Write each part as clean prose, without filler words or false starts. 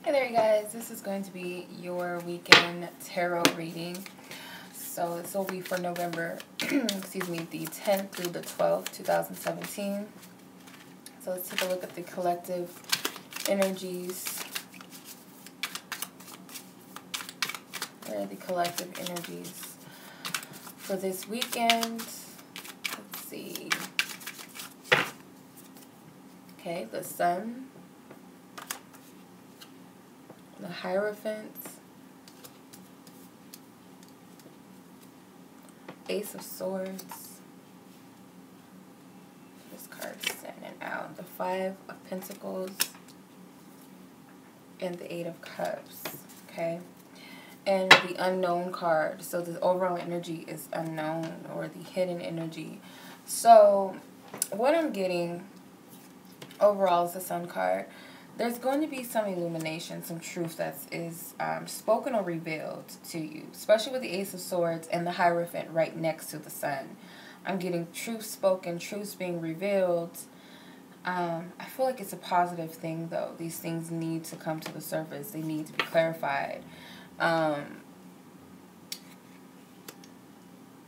Hey there, you guys. This is going to be your weekend tarot reading. So this will be for November, excuse me, the 10th through the 12th, 2017. So let's take a look at the collective energies. Where are the collective energies for this weekend? Let's see. Okay, the Sun, the Hierophant, Ace of Swords, this card's standing out, the Five of Pentacles, and the Eight of Cups, okay? And the Unknown card, so the overall energy is unknown, or the hidden energy. So what I'm getting overall is the Sun card. There's going to be some illumination, some truth that is spoken or revealed to you, especially with the Ace of Swords and the Hierophant right next to the Sun. I'm getting truth spoken, truths being revealed. I feel like it's a positive thing, though. These things need to come to the surface. They need to be clarified.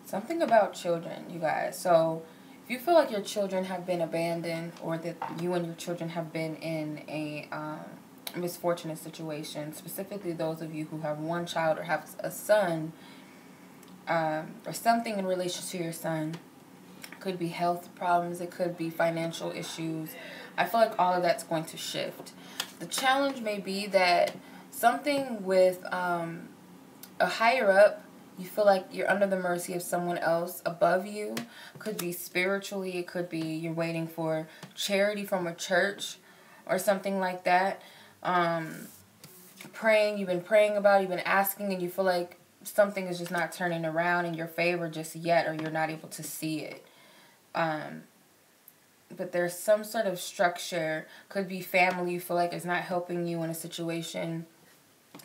Something about children, you guys. So if you feel like your children have been abandoned, or that you and your children have been in a misfortunate situation, specifically those of you who have one child or have a son, or something in relation to your son, it could be health problems, it could be financial issues. I feel like all of that's going to shift. The challenge may be that something with a higher up, you feel like you're under the mercy of someone else above you. Could be spiritually. It could be you're waiting for charity from a church or something like that. Praying, you've been praying about it, you've been asking, and you feel like something is just not turning around in your favor just yet, or you're not able to see it. But there's some sort of structure. Could be family you feel like is not helping you in a situation.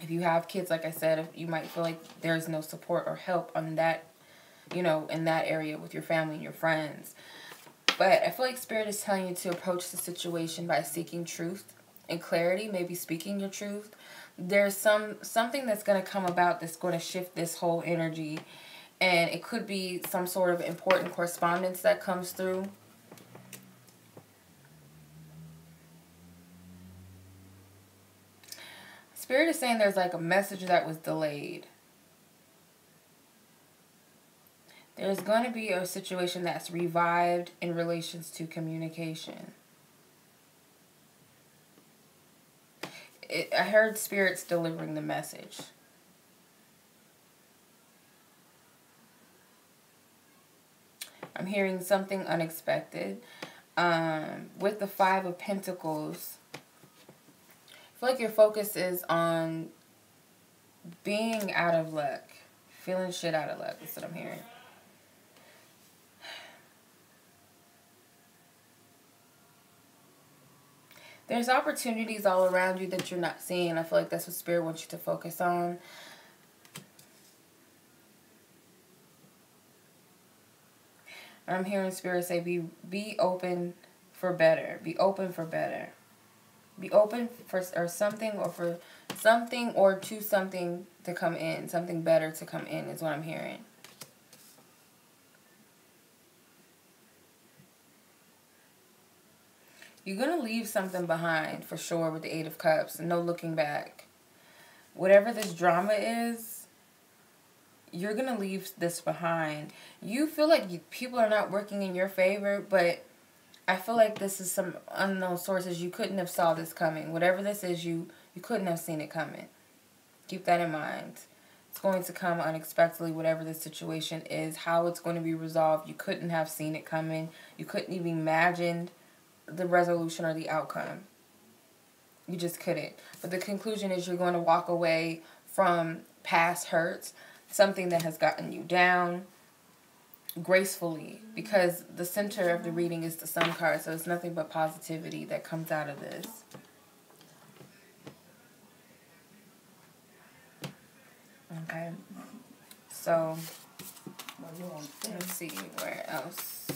If you have kids, like I said, you might feel like there's no support or help on that, in that area with your family and your friends. But I feel like Spirit is telling you to approach the situation by seeking truth and clarity, maybe speaking your truth. There's something that's going to come about that's going to shift this whole energy. And it could be some sort of important correspondence that comes through. Spirit is saying there's like a message that was delayed. There's going to be a situation that's revived in relations to communication. I heard Spirit's delivering the message. I'm hearing something unexpected. With the Five of Pentacles, I feel like your focus is on being out of luck. Feeling shit out of luck. That's what I'm hearing. There's opportunities all around you that you're not seeing. I feel like that's what Spirit wants you to focus on. I'm hearing Spirit say be open for better. Be open for better. Be open for something, or for something, or to something to come in. Something better to come in is what I'm hearing. You're going to leave something behind for sure with the Eight of Cups. No looking back. Whatever this drama is, you're going to leave this behind. You feel like people are not working in your favor, but I feel like this is some unknown sources. You couldn't have saw this coming. Whatever this is, you couldn't have seen it coming. Keep that in mind. It's going to come unexpectedly, whatever the situation is. How it's going to be resolved, you couldn't have seen it coming. You couldn't even imagine the resolution or the outcome. You just couldn't. But the conclusion is you're going to walk away from past hurts, something that has gotten you down, gracefully, because the center of the reading is the Sun card, so it's nothing but positivity that comes out of this. Okay, so let's see where else.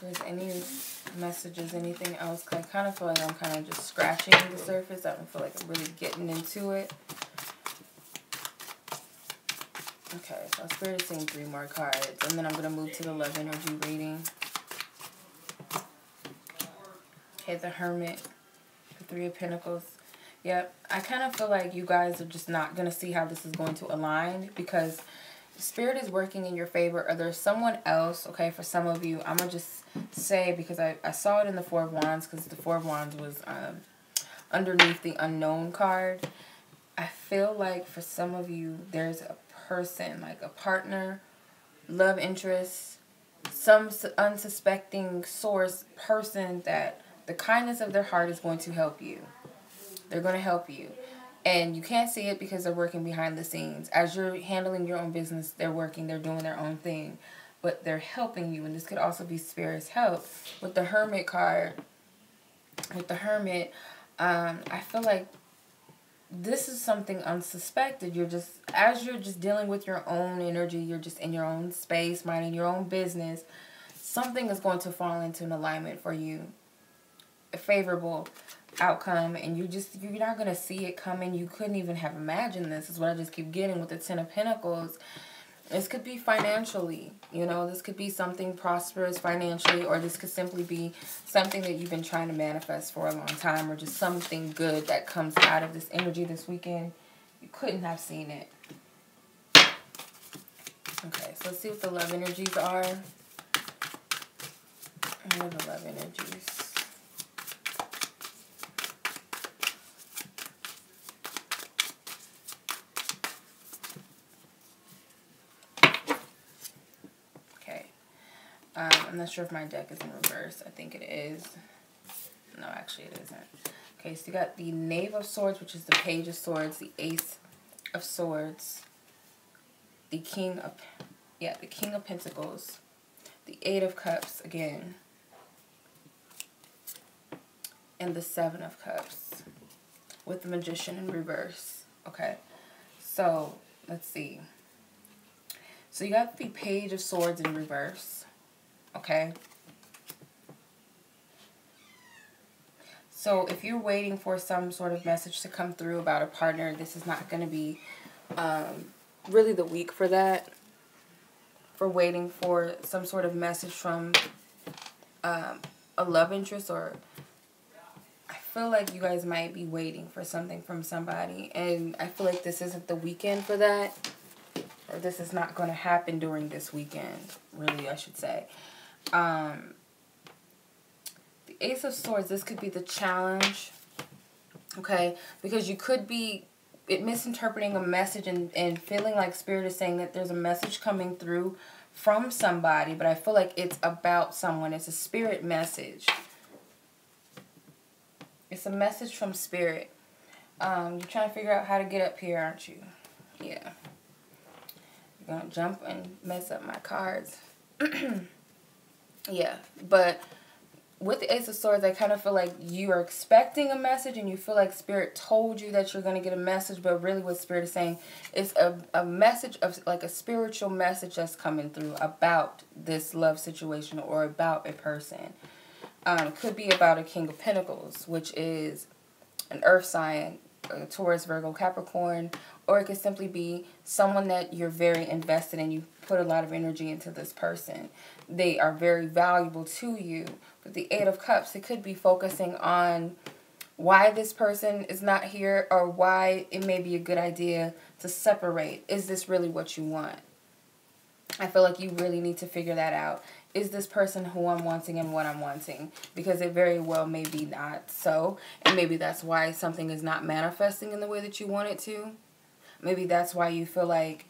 there's any messages, anything else. Cause I kind of feel like I'm kind of just scratching the surface. I don't feel like I'm really getting into it. Okay, so Spirit is saying 3 more cards. And then I'm going to move to the love energy reading. Okay, the Hermit. The 3 of Pentacles. Yep, I kind of feel like you guys are just not going to see how this is going to align. Because Spirit is working in your favor. Or there's someone else, okay, for some of you. I'm going to just say, because I saw it in the 4 of Wands. Because the 4 of Wands was underneath the unknown card. I feel like for some of you, there's a person, like a partner, love interest, some unsuspecting source, person that the kindness of their heart is going to help you. They're going to help you. And you can't see it because they're working behind the scenes. As you're handling your own business, they're working, they're doing their own thing. But they're helping you. And this could also be Spirit's help. With the Hermit card, with the Hermit, I feel like this is something unsuspected. As you're just dealing with your own energy, you're just in your own space, minding your own business, something is going to fall into an alignment for you. A favorable outcome, and you're not going to see it coming. You couldn't even have imagined this, is what I just keep getting with the 10 of Pentacles. This could be financially, you know, this could be something prosperous financially, or this could simply be something that you've been trying to manifest for a long time, or just something good that comes out of this energy this weekend. You couldn't have seen it. Okay, so let's see what the love energies are. What are the love energies? I'm not sure if my deck is in reverse. I think it is. No, actually it isn't. Okay, so you got the Knave of Swords, which is the Page of Swords, the Ace of Swords, the King of Pentacles, the 8 of Cups again, and the 7 of Cups with the Magician in reverse. Okay, so let's see. So you got the Page of Swords in reverse. Okay. So if you're waiting for some sort of message to come through about a partner, this is not going to be really the week for that. For waiting for some sort of message from a love interest, or I feel like you guys might be waiting for something from somebody, and I feel like this isn't the weekend for that, or this is not going to happen during this weekend, really, I should say. The Ace of Swords, this could be the challenge, okay, because you could be misinterpreting a message and feeling like Spirit is saying that there's a message coming through from somebody, but I feel like it's about someone. It's a Spirit message. It's a message from Spirit. You're trying to figure out how to get up here, aren't you? Yeah. You're going to jump and mess up my cards. Yeah, but with the Ace of Swords, I kind of feel like you are expecting a message, and you feel like Spirit told you that you're going to get a message, but really what Spirit is saying is a message of, like, a spiritual message that's coming through about this love situation or about a person. It could be about a King of Pentacles, which is an earth sign, Taurus, Virgo, Capricorn, or it could simply be someone that you're very invested in. You put a lot of energy into this person. They are very valuable to you. With the 8 of Cups, it could be focusing on why this person is not here, or why it may be a good idea to separate. Is this really what you want? I feel like you really need to figure that out. Is this person who I'm wanting and what I'm wanting? Because it very well may be not so. And maybe that's why something is not manifesting in the way that you want it to. Maybe that's why you feel like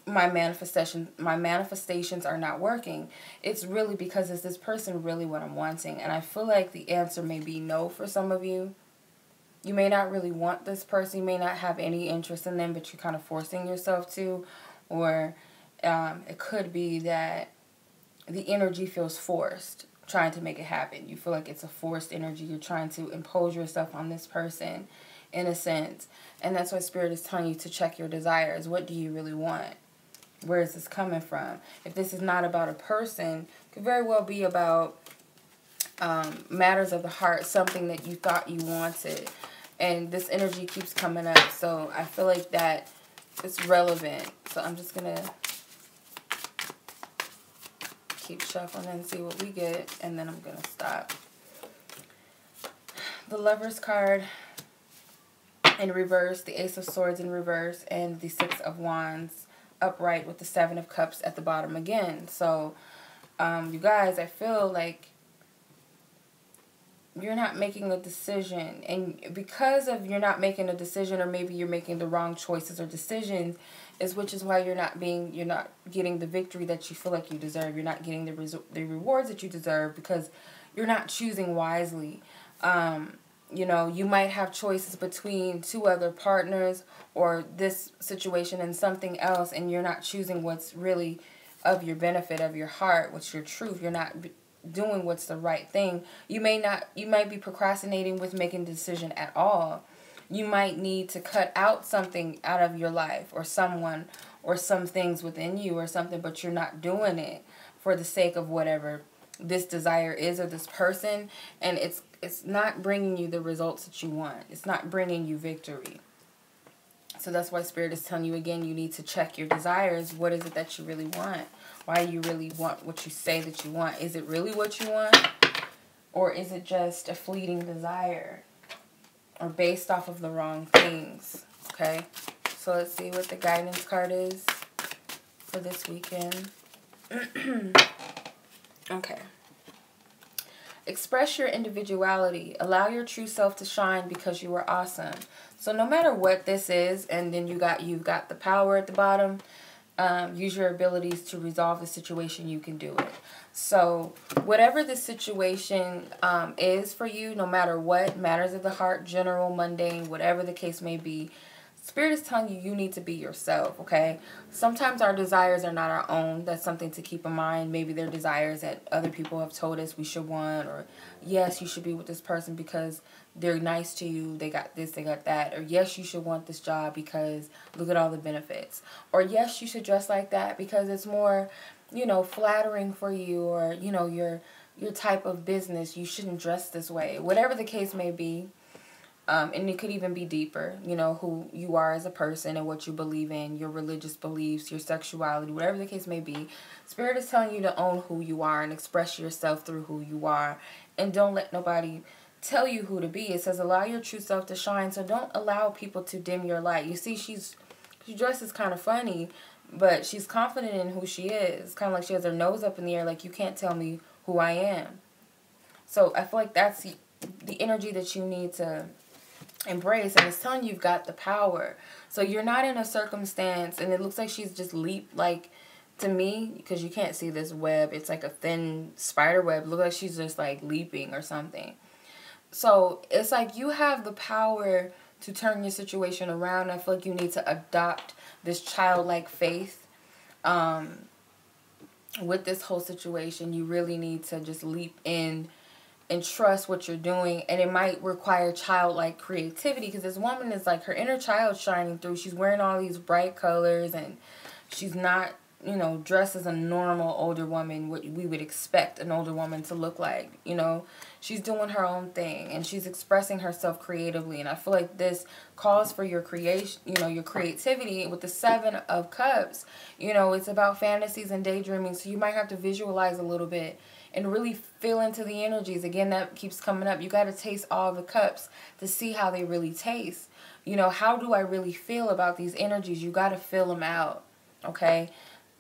my manifestations are not working. It's really because, is this person really what I'm wanting? And I feel like the answer may be no for some of you. You may not really want this person. You may not have any interest in them, but you're kind of forcing yourself to. Or it could be that the energy feels forced, trying to make it happen. You feel like it's a forced energy. You're trying to impose yourself on this person, in a sense. And that's why Spirit is telling you to check your desires. What do you really want? Where is this coming from? If this is not about a person, it could very well be about matters of the heart, something that you thought you wanted. And this energy keeps coming up. So I feel like that it's relevant. So I'm just going to keep shuffling and see what we get. And then I'm going to stop. The Lover's card in reverse, the Ace of Swords in reverse, and the Six of Wands upright with the Seven of Cups at the bottom again. So, you guys, I feel like you're not making a decision. And because of you're not making a decision, or maybe you're making the wrong choices or decisions, which is why you're not getting the victory that you feel like you deserve. You're not getting the rewards that you deserve because you're not choosing wisely. You know, you might have choices between two other partners or this situation and something else, and you're not choosing what's really of your benefit, of your heart, what's your truth. You're not doing what's the right thing. You might be procrastinating with making a decision at all. You might need to cut out something out of your life or someone or some things within you or something, but you're not doing it for the sake of whatever this desire is or this person, and it's not bringing you the results that you want. It's not bringing you victory. So that's why Spirit is telling you again, you need to check your desires. What is it that you really want? Why you really want what you say that you want? Is it really what you want? Or is it just a fleeting desire? Or based off of the wrong things? Okay? So let's see what the guidance card is for this weekend. Okay. Express your individuality. Allow your true self to shine because you are awesome. So no matter what this is, and then you've got the power at the bottom, use your abilities to resolve the situation. You can do it. So whatever the situation is for you, no matter what, matters of the heart, general, mundane, whatever the case may be, Spirit is telling you need to be yourself, okay? Sometimes our desires are not our own. That's something to keep in mind. Maybe they're desires that other people have told us we should want, or yes, you should be with this person because they're nice to you, they got this, they got that, or yes, you should want this job because look at all the benefits, or yes, you should dress like that because it's more, you know, flattering for you, or, you know, your type of business, you shouldn't dress this way. Whatever the case may be. And it could even be deeper, you know, who you are as a person and what you believe in, your religious beliefs, your sexuality, whatever the case may be. Spirit is telling you to own who you are and express yourself through who you are. And don't let nobody tell you who to be. It says allow your true self to shine. So don't allow people to dim your light. You see, she dresses kind of funny, but she's confident in who she is. Kind of like she has her nose up in the air, like you can't tell me who I am. So I feel like that's the energy that you need to embrace, and it's telling you've got the power. So you're not in a circumstance, and it looks like she's just leaped, like, to me, because you can't see this web, it's like a thin spider web. It looks like she's just like leaping or something. So it's like you have the power to turn your situation around. I feel like you need to adopt this childlike faith with this whole situation. You really need to just leap in and trust what you're doing, and it might require childlike creativity, because this woman is like her inner child shining through. She's wearing all these bright colors, and she's not, you know, dressed as a normal older woman, what we would expect an older woman to look like. You know, she's doing her own thing, and she's expressing herself creatively, and I feel like this calls for your creation, you know, your creativity. With the Seven of Cups, you know, it's about fantasies and daydreaming, so you might have to visualize a little bit and really feel into the energies. Again, that keeps coming up. You got to taste all the cups to see how they really taste. You know, how do I really feel about these energies? You got to feel them out, okay?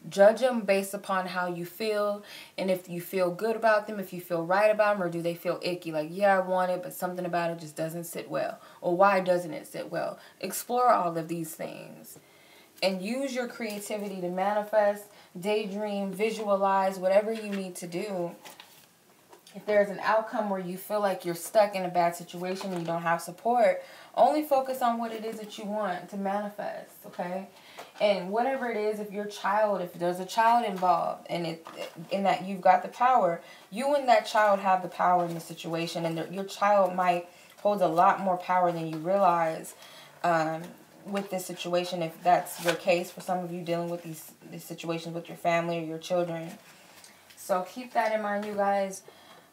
Judge them based upon how you feel, and if you feel good about them, if you feel right about them, or do they feel icky? Like, yeah, I want it, but something about it just doesn't sit well. Or why doesn't it sit well? Explore all of these things. And use your creativity to manifest, daydream, visualize, whatever you need to do. If there's an outcome where you feel like you're stuck in a bad situation and you don't have support, only focus on what it is that you want to manifest, okay? And whatever it is, if there's a child involved, and in that you've got the power, you and that child have the power in the situation, and your child might hold a lot more power than you realize, with this situation, if that's your case. For some of you dealing with these situations with your family or your children. So keep that in mind, you guys.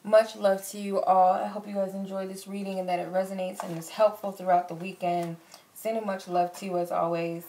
Much love to you all. I hope you guys enjoyed this reading and that it resonates and is helpful throughout the weekend. Sending much love to you as always.